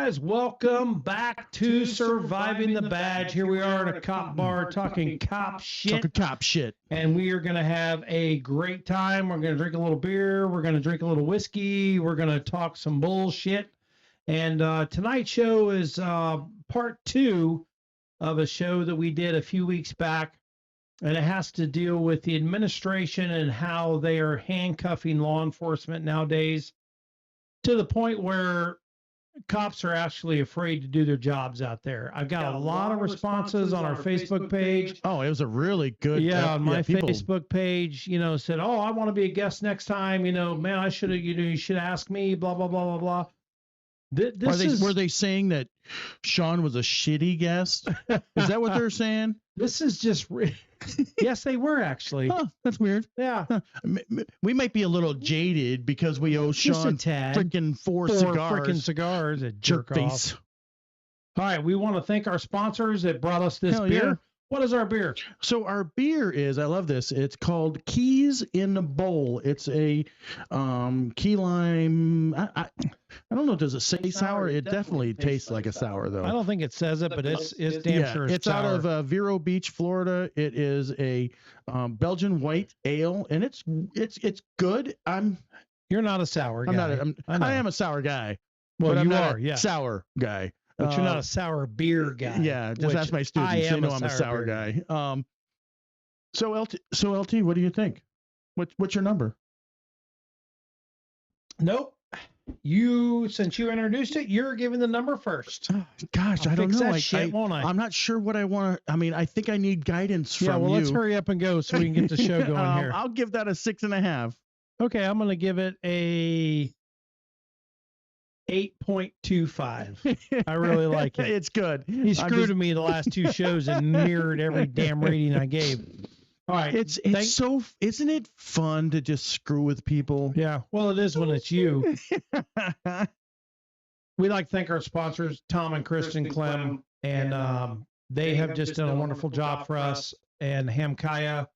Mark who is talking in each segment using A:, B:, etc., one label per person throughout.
A: guys, welcome back to Surviving the Badge. Here we are at a cop bar talking cop shit. And we are going to have a great time. We're going to drink a little beer. We're going to drink a little whiskey. We're going to talk some bullshit. And tonight's show is part 2 of a show that we did a few weeks back. And it has to deal with the administration and how they are handcuffing law enforcement nowadays to the point where cops are actually afraid to do their jobs out there. I've got a lot of responses on our Facebook page.
B: Oh, it was a really good.
A: On my Facebook page, said, "Oh, I want to be a guest next time. Man, I should have. You should ask me. Blah blah blah blah blah."
B: Were they saying that Sean was a shitty guest? Is that what they're saying?
A: This is just. Yes, they were actually.
B: Huh, that's weird.
A: Yeah.
B: We might be a little jaded because we owe Sean freaking four
A: cigars. A jerk face. All right, we want to thank our sponsors that brought us this beer. Yeah. What is our beer?
B: So our beer is, I love this. It's called Keys in a Bowl. It's a key lime. I don't know. Does it say sour? It definitely tastes like a sour, though.
A: I don't think it says it, but it's damn sure it's sour.
B: Out of Vero Beach, Florida. It is a Belgian white ale, and it's good.
A: You're not a sour guy.
B: I am a sour guy.
A: Well,
B: but
A: you
B: I'm not
A: are, yeah.
B: Sour guy.
A: But you're not a sour beer guy.
B: Yeah, just ask my students. They know I'm a sour guy. So LT, what do you think? What's your number?
A: Nope. Since you introduced it, you're giving the number first.
B: Gosh, I don't know.
A: That shit, won't I?
B: I'm not sure what I want to. I mean, I think I need guidance from you.
A: Yeah, well, let's hurry up and go so we can get the show going here.
B: I'll give that a 6.5.
A: Okay, I'm going to give it a 8.25. I really like it.
B: It's good.
A: He screwed me the last 2 shows and mirrored every damn rating I gave. All right.
B: Isn't it fun to just screw with people?
A: Yeah. Well, it is when it's you. We'd like to thank our sponsors, Tom and Kristen Clem, and they have just done a wonderful job for us. And Hamkaya,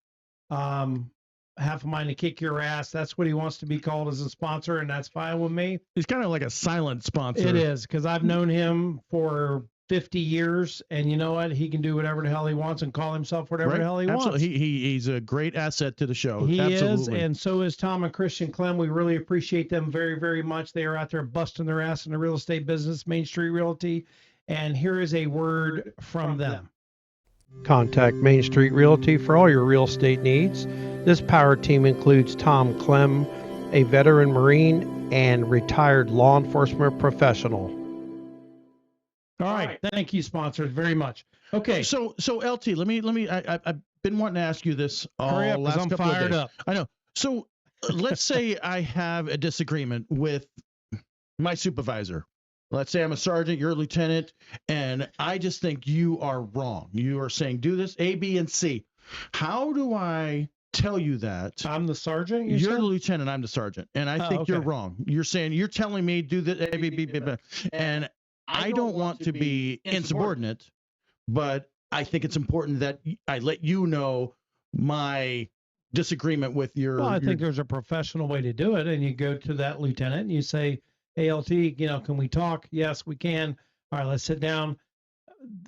A: half a mind to kick your ass. That's what he wants to be called as a sponsor, and that's fine with me.
B: He's kind of like a silent sponsor.
A: It is, because I've known him for 50 years, and you know what? He can do whatever the hell he wants and call himself whatever the hell he wants.
B: He's a great asset to the show.
A: He is, and so is Tom and Christian Clem. We really appreciate them very, very much. They are out there busting their ass in the real estate business, Mainstreet Realty, and here is a word from them. Contact Mainstreet Realty for all your real estate needs. This power team includes Tom Clem, a veteran Marine and retired law enforcement professional. All right. Thank you, sponsors, very much. Okay.
B: So LT, let me. I've been wanting to ask you this all last couple of days.
A: Fired up.
B: I know. So let's say I have a disagreement with my supervisor. Let's say I'm a sergeant, you're a lieutenant, and I just think you are wrong. You are saying do this A, B, and C. How do I tell you that?
A: I'm the sergeant?
B: You're the lieutenant, I'm the sergeant. And I think you're wrong. You're telling me do this A, B, B, B, B. And I don't want to be insubordinate, but I think it's important that I let you know my disagreement with your...
A: Well, I think there's a professional way to do it, and you go to that lieutenant and you say, ALT, can we talk? Yes, we can. All right, let's sit down.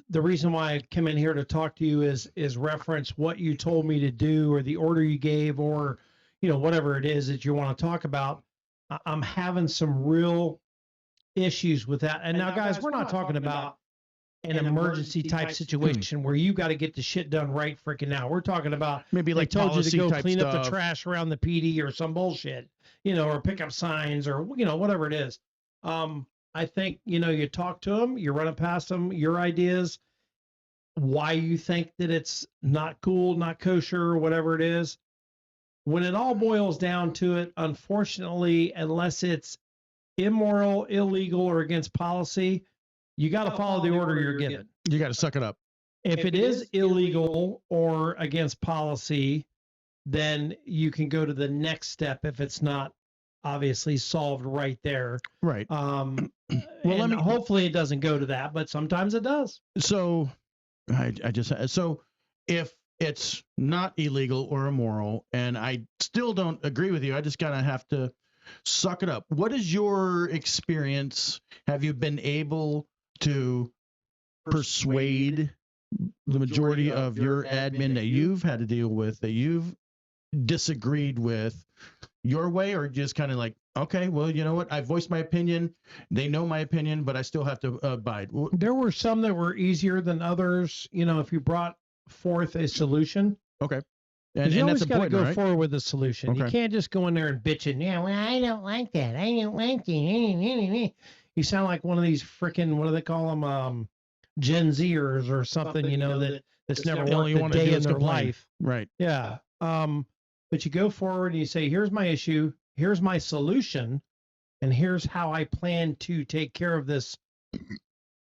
A: The reason why I come in here to talk to you is reference what you told me to do or the order you gave or, whatever it is that you want to talk about. I'm having some real issues with that. And now, guys, we're not talking about an emergency type situation where you got to get the shit done right freaking now. We're talking about
B: maybe like
A: told you to go clean
B: stuff.
A: up the trash around the PD or some bullshit, or pick up signs or, whatever it is. I think, you talk to them, you're running past them, your ideas, why you think that it's not cool, not kosher, or whatever it is. When it all boils down to it, unfortunately, unless it's immoral, illegal, or against policy, you got to follow the order you're given.
B: You got to suck it up.
A: If it is illegal or against policy, then you can go to the next step if it's not obviously solved right there.
B: Right.
A: Hopefully it doesn't go to that, but sometimes it does.
B: So so if it's not illegal or immoral and I still don't agree with you, I just kind of have to suck it up. What is your experience? Have you been able to persuade the majority of your admin that you've had to deal with, that you've disagreed with, your way, or just kind of like, okay, well, you know what? I voiced my opinion. They know my opinion, but I still have to abide.
A: There were some that were easier than others. You know, if you brought forth a solution.
B: Okay.
A: And you always
B: that's
A: got to go
B: right?
A: forward with a solution.
B: Okay.
A: You can't just go in there and bitch and, yeah, well, I don't like that. I don't like it. You sound like one of these freaking, what do they call them? Gen Zers or something, you know, that's never worked a day in their life.
B: Right.
A: Yeah. But you go forward and you say, here's my issue, here's my solution, and here's how I plan to take care of this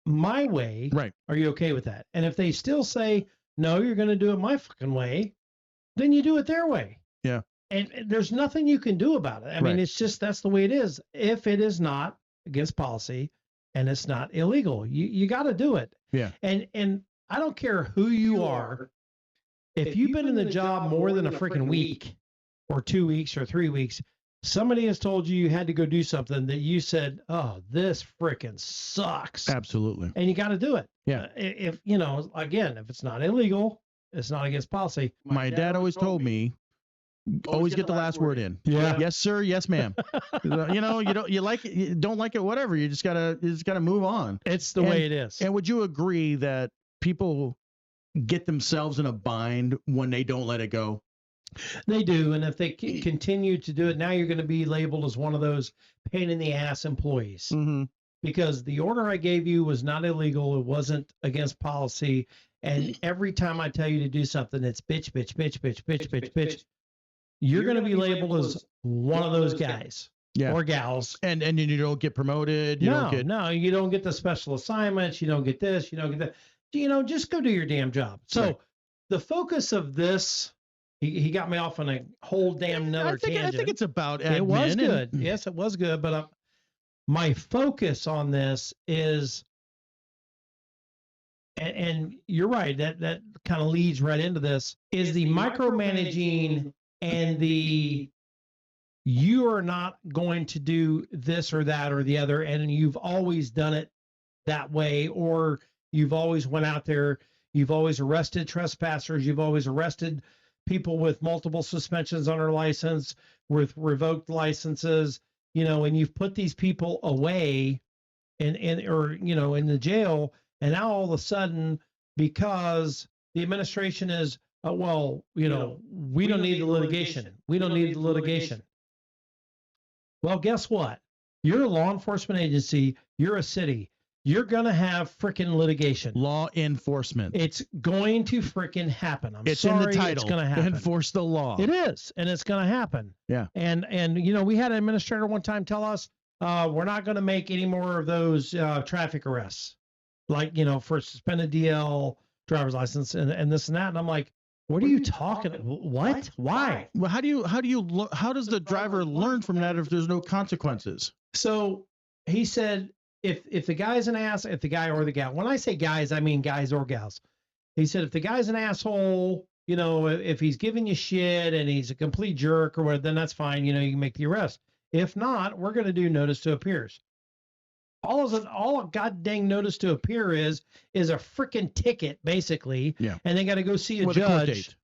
A: my way.
B: Right.
A: Are you okay with that? And if they still say, no, you're going to do it my fucking way, then you do it their way.
B: Yeah.
A: And there's nothing you can do about it. I mean, it's just, that's the way it is. If it is not against policy and it's not illegal, you got to do it.
B: Yeah.
A: And I don't care who you are. If you've been in the job more than a freaking week or 2 weeks or 3 weeks, somebody has told you had to go do something that you said, oh, this freaking sucks.
B: Absolutely.
A: And you got to do it.
B: Yeah.
A: If, you know, again, if it's not illegal, it's not against policy.
B: My dad always told me, always get the last word in.
A: Yeah.
B: Yes, sir. Yes, ma'am. You know, you like it, you don't like it, whatever. You just gotta move on.
A: It's the way it is.
B: And would you agree that people get themselves in a bind when they don't let it go?
A: They do. And if they continue to do it, now you're going to be labeled as one of those pain in the ass employees.
B: Mm-hmm.
A: Because the order I gave you was not illegal. It wasn't against policy. And every time I tell you to do something, it's bitch, bitch, bitch, bitch, bitch, bitch, bitch. You're going to be labeled as one of those guys or gals.
B: And you don't get promoted. You don't
A: get the special assignments. You don't get this. You don't get that. You know, just go do your damn job. So the focus of this, he got me off on a whole damn another tangent.
B: I think it's about admin.
A: It was good. Yes, it was good. But my focus on this is, and you're right, that kind of leads right into this, is the micromanaging and the you are not going to do this or that or the other, and you've always done it that way, or you've always went out there, you've always arrested trespassers, you've always arrested people with multiple suspensions on their license, with revoked licenses, you know, and you've put these people away or you know, in the jail, and now all of a sudden, because the administration is, well, you know, we don't need the litigation. We don't need the litigation. Well, guess what? You're a law enforcement agency. You're a city. You're going to have freaking litigation.
B: Law enforcement.
A: It's going to freaking happen.
B: It's sorry, in the title.
A: It's going to happen.
B: Enforce the law.
A: It is, and it's going to happen.
B: Yeah.
A: And you know, we had an administrator one time tell us, we're not going to make any more of those traffic arrests, like, you know, for suspended DL, driver's license, and this and that. And I'm like, what are you talking? What? Why?
B: Well, how does the driver learn from that if there's no consequences?
A: So he said, if the guy's an ass, if the guy or the gal, when I say guys, I mean guys or gals. He said, if the guy's an asshole, you know, if he's giving you shit and he's a complete jerk or whatever, then that's fine. You know, you can make the arrest. If not, we're going to do notice to appears. All a god dang notice to appear is a freaking ticket, basically.
B: Yeah.
A: And they got to go see a judge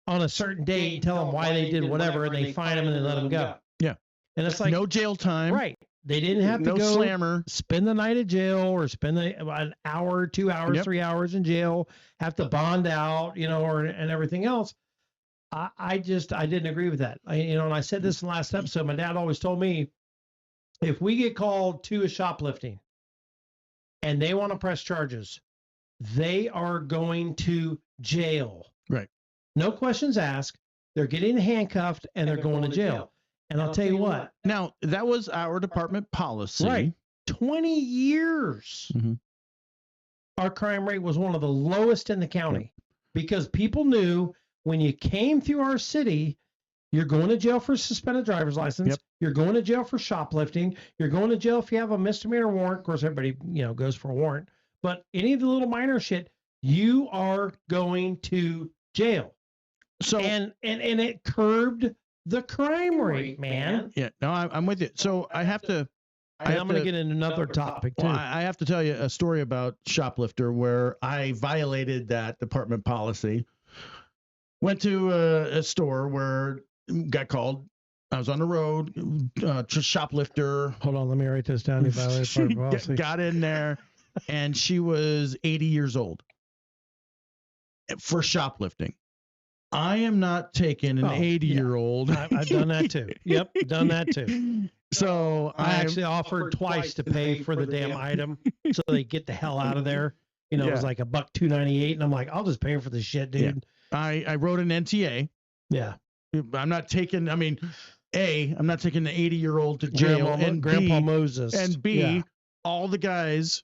A: on a certain date and tell them why they did whatever, and they fine them and they let them go.
B: Yeah.
A: And it's like
B: no jail time.
A: Right. They didn't have to go
B: slammer.
A: Spend the night in jail or spend an hour, 2 hours, 3 hours in jail, have to bond out, you know, and everything else. I didn't agree with that. And I said this in the last episode. My dad always told me, if we get called to a shoplifting and they want to press charges, they are going to jail.
B: Right.
A: No questions asked. They're getting handcuffed and they're going to jail. And I'll tell you what.
B: Now, that was our department policy.
A: Right. 20 years.
B: Mm-hmm.
A: Our crime rate was one of the lowest in the county because people knew when you came through our city, you're going to jail for suspended driver's license.
B: Yep.
A: You're going to jail for shoplifting. You're going to jail if you have a misdemeanor warrant. Of course, everybody, you know, goes for a warrant. But any of the little minor shit, you are going to jail. So and it curbed the crime rate, man.
B: Yeah, no, I'm with you. So I have to.
A: And I'm going to get into another topic too.
B: Well, I have to tell you a story about shoplifter where I violated that department policy. Went to a store where got called. I was on the road, shoplifter.
A: Hold on, let me write this down. You violated department policy.
B: Got in there, and she was 80 years old for shoplifting. I am not taking an 80-year-old.
A: I've done that too. Yep, done that too.
B: So
A: I actually offered twice to pay for the damn item so they get the hell out of there. You know, it was like $1.298, and I'm like, I'll just pay for the shit, dude.
B: Yeah. I wrote an NTA.
A: Yeah.
B: I'm not taking. I mean, I'm not taking the 80-year-old to jail, and
A: Grandpa Moses,
B: and B, all the guys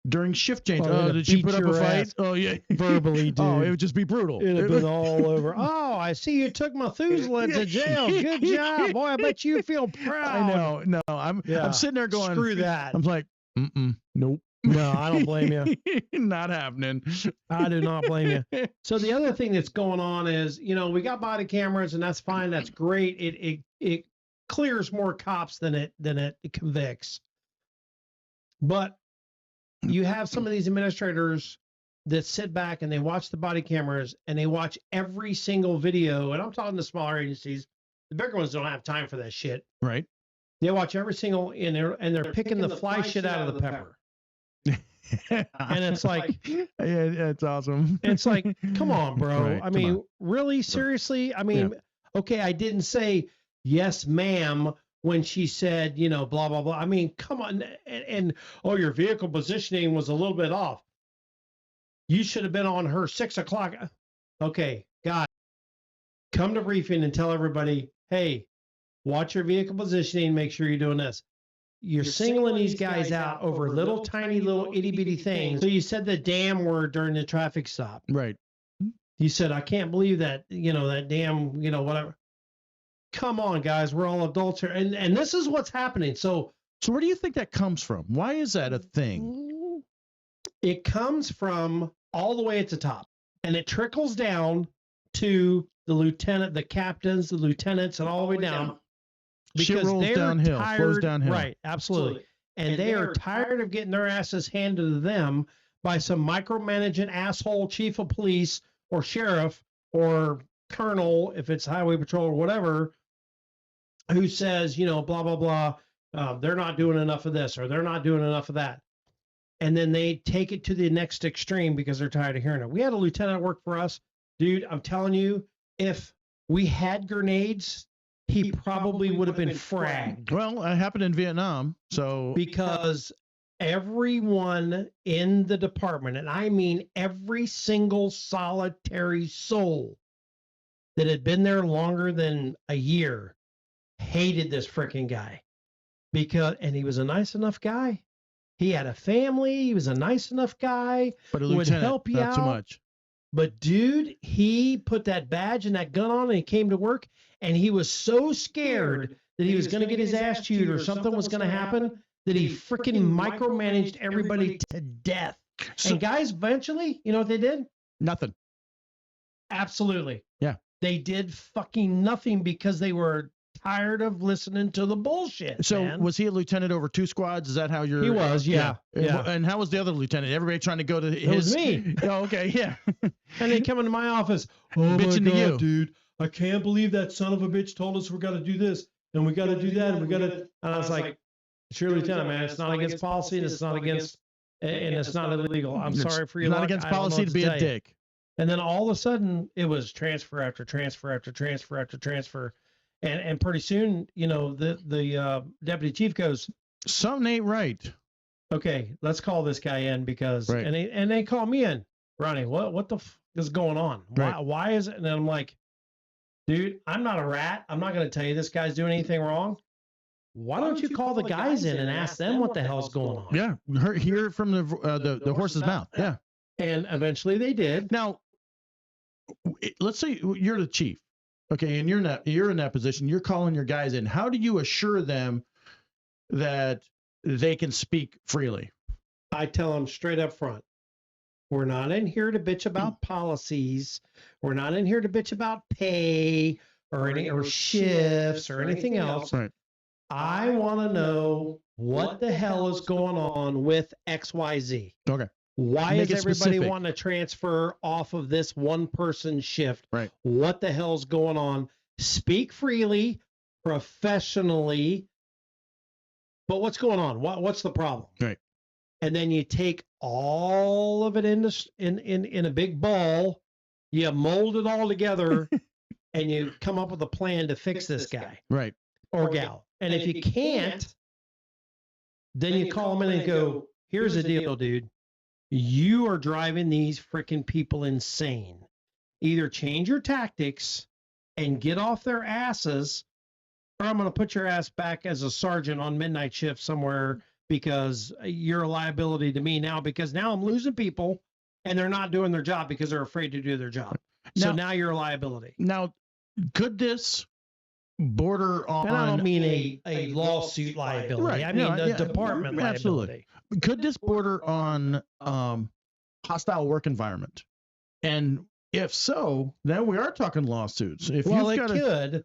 B: during shift change.
A: Oh,
B: did you put up a fight?
A: Ass.
B: Oh yeah,
A: verbally, dude.
B: Oh, it would just be brutal.
A: It'd have been all over. Oh, I see you took Methuselah to jail. Good job, boy. I bet you feel proud.
B: I know. No, I'm sitting there going,
A: screw that.
B: I'm like, nope.
A: No, I don't blame you.
B: Not happening.
A: I do not blame you. So the other thing that's going on is, you know, we got body cameras, and that's fine. That's great. It clears more cops than it convicts. But you have some of these administrators that sit back and they watch the body cameras and they watch every single video. And I'm talking to smaller agencies. The bigger ones don't have time for that shit.
B: Right.
A: They watch every single and they're picking the fly shit out of the pepper. And it's like,
B: yeah, it's awesome.
A: It's like, come on, bro.
B: Right,
A: I mean, really, seriously? I mean, okay, I didn't say yes, ma'am, when she said, you know, blah, blah, blah. I mean, come on. And oh, your vehicle positioning was a little bit off. You should have been on her 6 o'clock. Okay, guys, come to briefing and tell everybody, hey, watch your vehicle positioning. Make sure you're doing this. You're singling these guys out over little tiny little itty bitty things. So you said the damn word during the traffic stop.
B: Right.
A: You said, I can't believe that, you know, that damn, you know, whatever. Come on, guys. We're all adults here. And this is what's happening. So
B: where do you think that comes from? Why is that a thing?
A: It comes from all the way at the top. And it trickles down to the lieutenant, the captains, the lieutenants, and all the way down. Because they're
B: downhill,
A: tired,
B: flows downhill.
A: Right, absolutely. And they are tired of getting their asses handed to them by some micromanaging asshole chief of police or sheriff or colonel, if it's highway patrol or whatever, who says, you know, blah, blah, blah, they're not doing enough of this or they're not doing enough of that. And then they take it to the next extreme because they're tired of hearing it. We had a lieutenant work for us. Dude, I'm telling you, if we had grenades, he probably would have been fragged.
B: Well, it happened in Vietnam. So
A: because everyone in the department, and I mean every single solitary soul that had been there longer than a year, hated this freaking guy. And he was a nice enough guy. He had a family. He was a nice enough guy.
B: But
A: would help you
B: not
A: out.
B: Too much.
A: But dude, he put that badge and that gun on and he came to work and he was so scared that he was going to get his ass chewed or something was going to happen that he freaking micromanaged everybody to death. And guys, eventually, you know what they did?
B: Nothing.
A: Absolutely.
B: Yeah.
A: They did fucking nothing because they were tired of listening to the bullshit.
B: So
A: man.
B: Was he a lieutenant over 2 squads? Is that how you're?
A: He was, yeah.
B: And how was the other lieutenant? Everybody trying to go to his.
A: It was me.
B: Oh, okay, yeah.
A: And they come into my office. Oh
B: bitching
A: my
B: to
A: God,
B: you,
A: dude! I can't believe that son of a bitch told us we got to do this and we got to do that and we got to. And I was like, "Sure, Lieutenant, man. It's not against policy. And it's not against, and it's not illegal. I'm sorry for your
B: luck.
A: Not
B: against policy to be a dick."
A: And then all of a sudden, it was transfer after transfer after transfer after transfer. And pretty soon, you know, the deputy chief goes,
B: something ain't right.
A: Okay, let's call this guy in because,
B: right.
A: and they call me in. Ronnie, what the f is going on? Why is it? And I'm like, dude, I'm not a rat. I'm not going to tell you this guy's doing anything wrong. Why don't you call the guys in and ask them what the hell's going on?
B: Yeah, hear it from the horse's mouth. Yeah.
A: And eventually they did.
B: Now, let's say you're the chief. Okay, and you're in that position. You're calling your guys in. How do you assure them that they can speak freely?
A: I tell them straight up front. We're not in here to bitch about policies. We're not in here to bitch about pay. or shifts or anything else.
B: Right.
A: I want to know what the hell is going on with XYZ.
B: Okay.
A: Why
B: Make
A: is
B: it
A: everybody
B: specific.
A: wanting to transfer off of this one person shift?
B: Right.
A: What the hell's going on? Speak freely, professionally. But what's going on? What's the problem?
B: Right.
A: And then you take all of it in a big ball, you mold it all together, and you come up with a plan to fix this guy
B: Right.
A: or gal. And if you can't, then you call them in and go, here's the deal, dude. You are driving these freaking people insane. Either change your tactics and get off their asses, or I'm going to put your ass back as a sergeant on midnight shift somewhere because you're a liability to me now, because now I'm losing people and they're not doing their job because they're afraid to do their job. So now you're a liability.
B: Now, could this border on...
A: And I don't mean a lawsuit liability.
B: Right.
A: I mean
B: No,
A: the department liability.
B: Could this border on hostile work environment? And if so, then we are talking lawsuits. If
A: Well,
B: you've
A: it
B: got
A: could.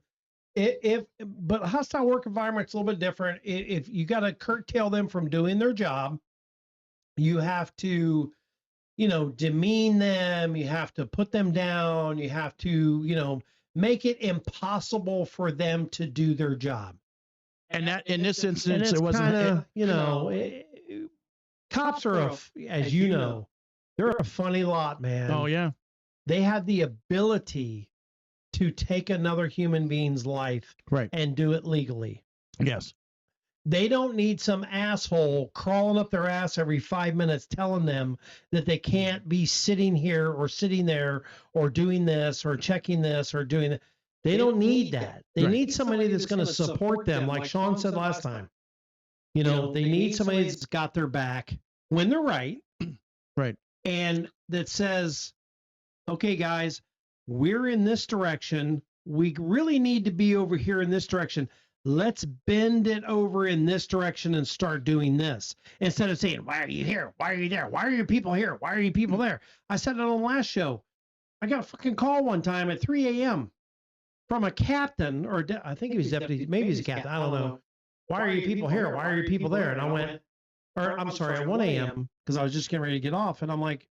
A: But hostile work environment's a little bit different. If you got to curtail them from doing their job, you have to, demean them. You have to put them down. You have to, make it impossible for them to do their job.
B: and that in this instance, it wasn't.
A: Cops are as you know, they're a funny lot, man.
B: Oh yeah.
A: They have the ability to take another human being's life,
B: Right.
A: and do it legally.
B: Yes.
A: They don't need some asshole crawling up their ass every 5 minutes telling them that they can't be sitting here or sitting there or doing this or checking this or doing that. They don't need that. They
B: Right.
A: need somebody that's going to support them, like Sean said last time. They need somebody that's got their back when they're right.
B: Right.
A: And that says, okay, guys, we're in this direction. We really need to be over here in this direction. Let's bend it over in this direction and start doing this. Instead of saying, why are you here? Why are you there? Why are your people here? Why are you people there? I said it on the last show. I got a fucking call one time at 3 a.m. from a captain, or I think he was deputy, maybe he's a captain. I don't know. Why are you people here? Why are your people there? And I went, or I'm sorry, at 1 a.m. because I was just getting ready to get off. And I'm like,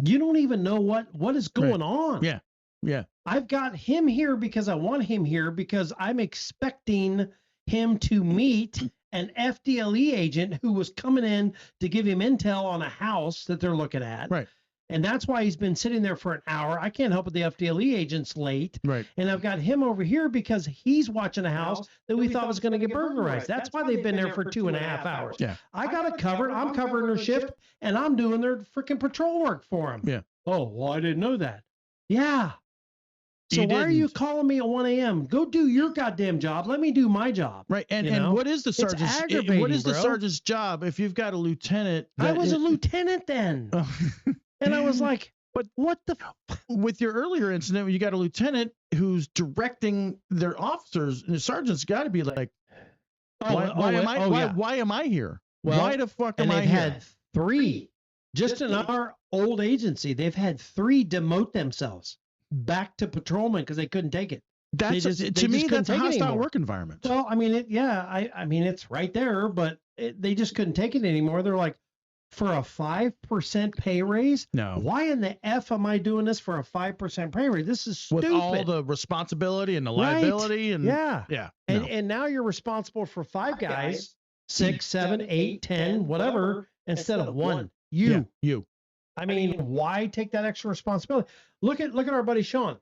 A: you don't even know what is going on.
B: Yeah. Yeah.
A: I've got him here because I want him here because I'm expecting him to meet an FDLE agent who was coming in to give him intel on a house that they're looking at.
B: Right.
A: And that's why he's been sitting there for an hour. I can't help it. The FDLE agent's late.
B: Right.
A: And I've got him over here because he's watching a house that we thought was going to get burglarized. That's why they've been there for 2.5 hours.
B: Yeah.
A: I got it covered. I'm covering their shift and I'm doing their freaking patrol work for them.
B: Yeah.
A: Oh, well, I didn't know that. Yeah. So
B: You
A: why are you
B: didn't.
A: calling me at 1 a.m.? Go do your goddamn job. Let me do my job.
B: Right. And
A: You know?
B: and what is the sergeant's
A: aggravating,
B: what is the
A: bro.
B: sergeant's job if you've got a lieutenant?
A: I
B: that
A: was a
B: is-
A: lieutenant then. And I was like,
B: But
A: what the?
B: with your earlier incident, you got a lieutenant who's directing their officers, and the sergeant's got to be like, why am I here?
A: Well,
B: why the fuck
A: And
B: am I
A: they've
B: here?
A: had 3, just in our old agency, they've had 3 demote themselves back to patrolman because they couldn't take it.
B: That's
A: they
B: to me,
A: just couldn't
B: that's a
A: take it
B: hostile
A: anymore.
B: work environment.
A: Well, I mean, I mean, it's right there, but they just couldn't take it anymore. They're like, for a 5% pay raise?
B: No.
A: Why in the F am I doing this for a 5% pay raise? This is stupid.
B: With all the responsibility and the
A: Right.
B: liability and
A: Yeah.
B: yeah.
A: And
B: no.
A: and now you're responsible for 5 guys, 6, 7, 8, 10, whatever, instead of 1.
B: Yeah, you.
A: I mean, why take that extra responsibility? Look at our buddy Sean.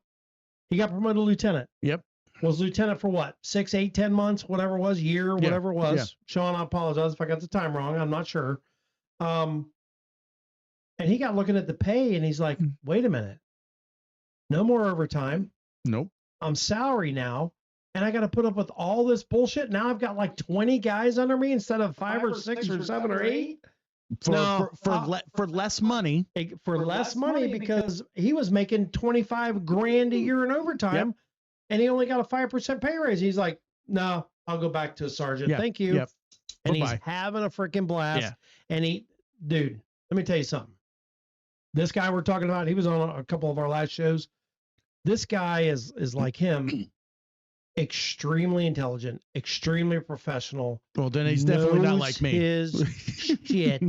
A: He got promoted to lieutenant.
B: Yep.
A: Was lieutenant for what? 6, 8, 10 months, whatever it was, year, whatever it was.
B: Yeah.
A: Sean, I apologize if I got the time wrong. I'm not sure. And he got looking at the pay and he's like, wait a minute. No more overtime.
B: Nope.
A: I'm salary now. And I got to put up with all this bullshit. Now I've got like 20 guys under me instead of 5 or 6 or 7 or 8.
B: For less money.
A: For less money because he was making 25 grand a year in overtime.
B: Yep.
A: And he only got a 5% pay raise. He's like, no, I'll go back to a sergeant.
B: Yep.
A: Thank you.
B: Yep.
A: And
B: Bye-bye.
A: he's having a freaking blast.
B: Yeah.
A: And dude, let me tell you something. This guy we're talking about, he was on a couple of our last shows. This guy is like him, extremely intelligent, extremely professional.
B: Well, then he's definitely not
A: knows
B: like me.
A: His shit.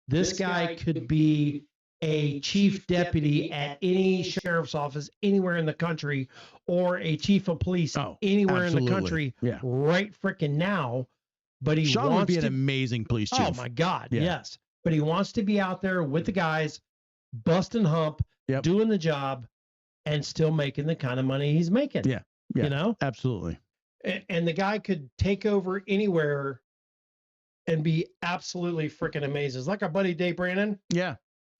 A: This guy could be a chief deputy at any sheriff's office anywhere in the country, or a chief of police anywhere in the country right freaking now. But he
B: Sean
A: wants
B: would be an
A: to,
B: amazing police chief.
A: Oh my God, yes. But he wants to be out there with the guys, busting hump, doing the job, and still making the kind of money he's making.
B: Yeah.
A: You know?
B: Absolutely.
A: And the guy could take over anywhere and be absolutely freaking amazing. It's like our buddy Dave Brandon.
B: Yeah.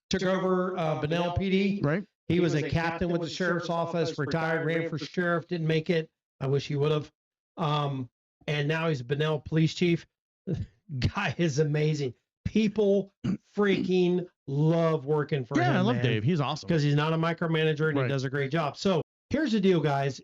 A: Took over Bunnell PD.
B: Right.
A: He was a captain with the sheriff's office, retired, ran for sheriff, didn't make it. I wish he would have. And now he's Bunnell police chief. Guy is amazing. People freaking love working for him.
B: Yeah, I love Dave. He's awesome.
A: Because he's not a micromanager and he does a great job. So here's the deal, guys.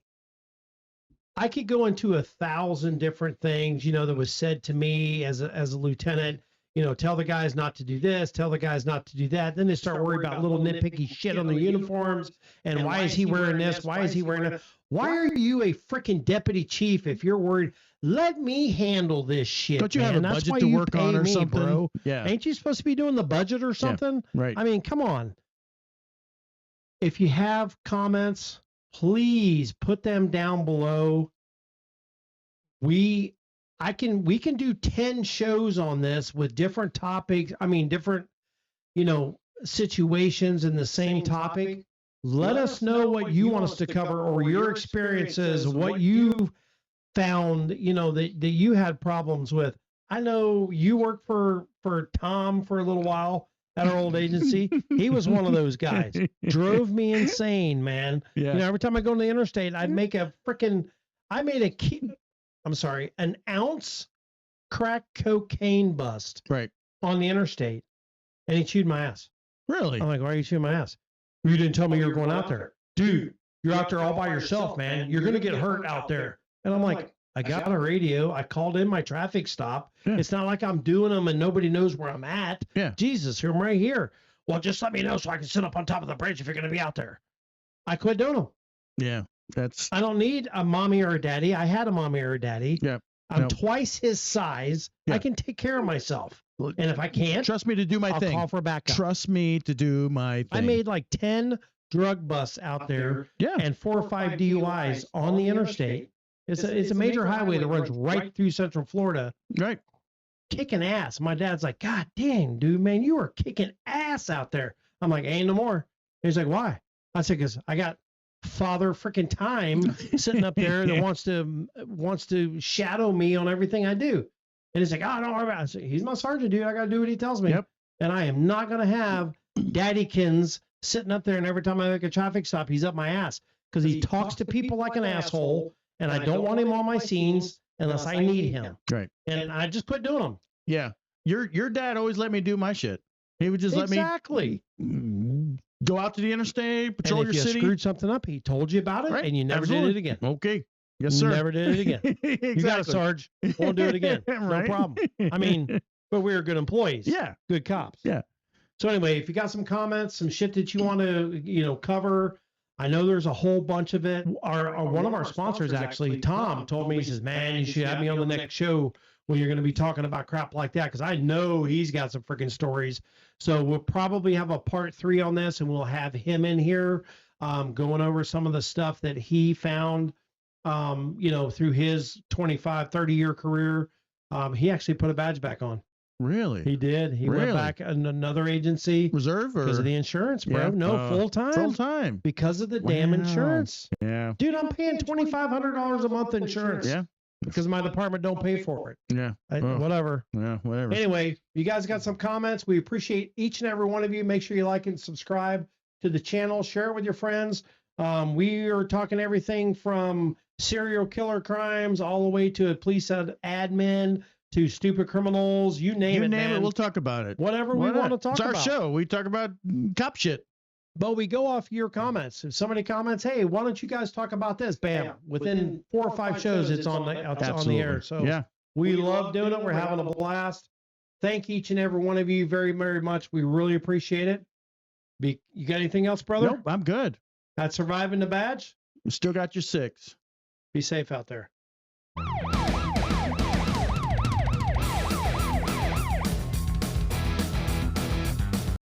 A: I could go into 1,000 different things, you know, that was said to me as a lieutenant. You know, tell the guys not to do this, tell the guys not to do that. Then they start worrying about little nitpicky shit on the uniforms. And why is he wearing this? Why is he wearing that? Why are you a freaking deputy chief if you're worried? Let me handle this shit.
B: Don't you have a
A: That's
B: budget
A: why
B: to
A: you
B: work
A: pay
B: on or
A: me,
B: something?
A: bro.
B: Yeah.
A: Ain't you supposed to be doing the budget or something?
B: Yeah, right.
A: I mean, come on. If you have comments, please put them down below. We can do 10 shows on this with different topics. I mean, different, you know, situations in the same topic. Let us know what you want us to cover, or your experiences, what you found, you know, that you had problems with. I know you worked for Tom for a little while at our old agency. He was one of those guys. Drove me insane, man.
B: Yeah.
A: You know, every time I go on the interstate, I'd make an ounce crack cocaine bust on the interstate, and he chewed my ass.
B: Really?
A: I'm like, why are you chewing my ass? You didn't tell me you were going out there. Dude, you're out there all by yourself, man. You're going to get hurt out there. And I'm like, I got a radio. I called in my traffic stop.
B: Yeah.
A: It's not like I'm doing them and nobody knows where I'm at.
B: Yeah.
A: Jesus, I'm right here. Well, just let me know so I can sit up on top of the bridge if you're going to be out there. I quit doing them.
B: Yeah.
A: I don't need a mommy or a daddy. I had a mommy or a daddy.
B: Yeah.
A: I'm twice his size.
B: Yeah.
A: I can take care of myself. And if I can't,
B: trust me to do my thing.
A: I'll call for backup.
B: Trust me to do my thing.
A: I made like 10 drug busts out there, and 4 or 5 DUIs on the interstate. It's a major highway that runs right through Central Florida.
B: Right.
A: Kicking ass. My dad's like, God dang, dude, man, you are kicking ass out there. I'm like, ain't no more. He's like, why? I said, because I got Father freaking Time sitting up there that wants to shadow me on everything I do. And he's like, oh, don't worry about it. I said, he's my sergeant, dude. I got to do what he tells me.
B: Yep.
A: And I am not going to have Daddykins sitting up there, and every time I make a traffic stop, he's up my ass because he talks to people like an asshole, and I don't want him on my scenes unless I need him.
B: Right.
A: And I just quit doing them.
B: Yeah. Your dad always let me do my shit. He would just let me go out to the interstate, patrol your city.
A: If you screwed something up, he told you about it, and you never did it again.
B: Okay. Yes, sir.
A: Never did it again.
B: Exactly.
A: You got it, Sarge. Won't do it again.
B: Right?
A: No problem. I mean, but we were good employees.
B: Yeah.
A: Good cops.
B: Yeah.
A: So anyway, if you got some comments, some shit that you want to, cover, I know there's a whole bunch of it. One of our sponsors, actually, Tom, told me, he says, man, you should have me on the next show when you're going to be talking about crap like that, because I know he's got some freaking stories. So we'll probably have a part 3 on this, and we'll have him in here going over some of the stuff that he found, through his 25, 30-year career. He actually put a badge back on.
B: Really?
A: He did. He went back in another agency.
B: Reserve?
A: Because of the insurance, bro.
B: Yeah.
A: No, full-time.
B: Full-time.
A: Because of the damn insurance.
B: Yeah.
A: Dude, I'm paying $2,500 a month insurance.
B: Yeah.
A: Because my department don't pay for it.
B: Yeah.
A: Whatever.
B: Yeah, whatever.
A: Anyway, you guys got some comments. We appreciate each and every one of you. Make sure you like and subscribe to the channel. Share it with your friends. We are talking everything from serial killer crimes all the way to a police admin to stupid criminals. You name it, man.
B: We'll talk about it.
A: Whatever we want to talk about.
B: It's our show. We talk about cop shit.
A: But we go off your comments. If somebody comments, hey, why don't you guys talk about this? Bam. Within 4 or 5 shows, it's on the air. So
B: yeah,
A: we love doing it. We're having a blast. Thank each and every one of you very, very much. We really appreciate it. You got anything else, brother?
B: Nope, I'm good.
A: That's Surviving the Badge.
B: Still got your 6.
A: Be safe out there.